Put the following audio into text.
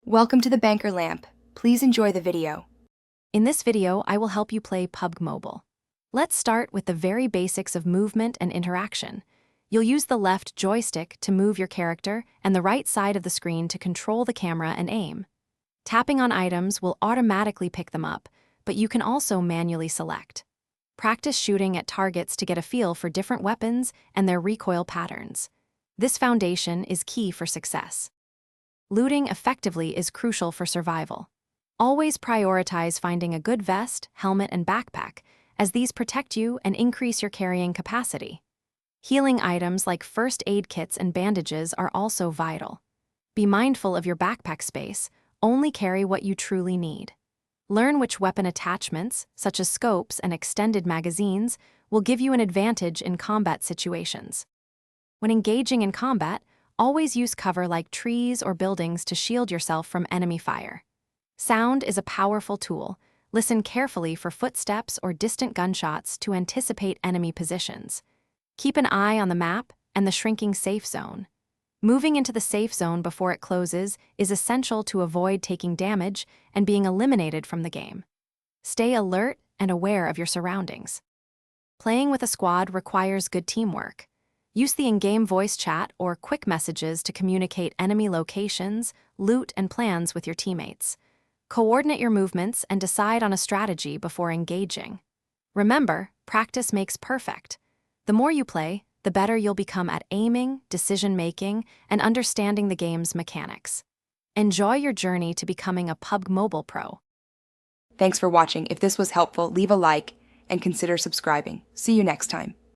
Welcome to the Banker Lamp. Please enjoy the video. In this video, I will help you play PUBG Mobile. Let's start with the very basics of movement and interaction. You'll use the left joystick to move your character and the right side of the screen to control the camera and aim. Tapping on items will automatically pick them up, but you can also manually select. Practice shooting at targets to get a feel for different weapons and their recoil patterns. This foundation is key for success. Looting effectively is crucial for survival. Always prioritize finding a good vest, helmet, and backpack, as these protect you and increase your carrying capacity. Healing items like first aid kits and bandages are also vital. Be mindful of your backpack space, only carry what you truly need. Learn which weapon attachments, such as scopes and extended magazines, will give you an advantage in combat situations. When engaging in combat, always use cover like trees or buildings to shield yourself from enemy fire. Sound is a powerful tool. Listen carefully for footsteps or distant gunshots to anticipate enemy positions. Keep an eye on the map and the shrinking safe zone. Moving into the safe zone before it closes is essential to avoid taking damage and being eliminated from the game. Stay alert and aware of your surroundings. Playing with a squad requires good teamwork. Use the in-game voice chat or quick messages to communicate enemy locations, loot, and plans with your teammates. Coordinate your movements and decide on a strategy before engaging. Remember, practice makes perfect. The more you play, the better you'll become at aiming, decision-making, and understanding the game's mechanics. Enjoy your journey to becoming a PUBG Mobile pro. Thanks for watching. If this was helpful, leave a like and consider subscribing. See you next time.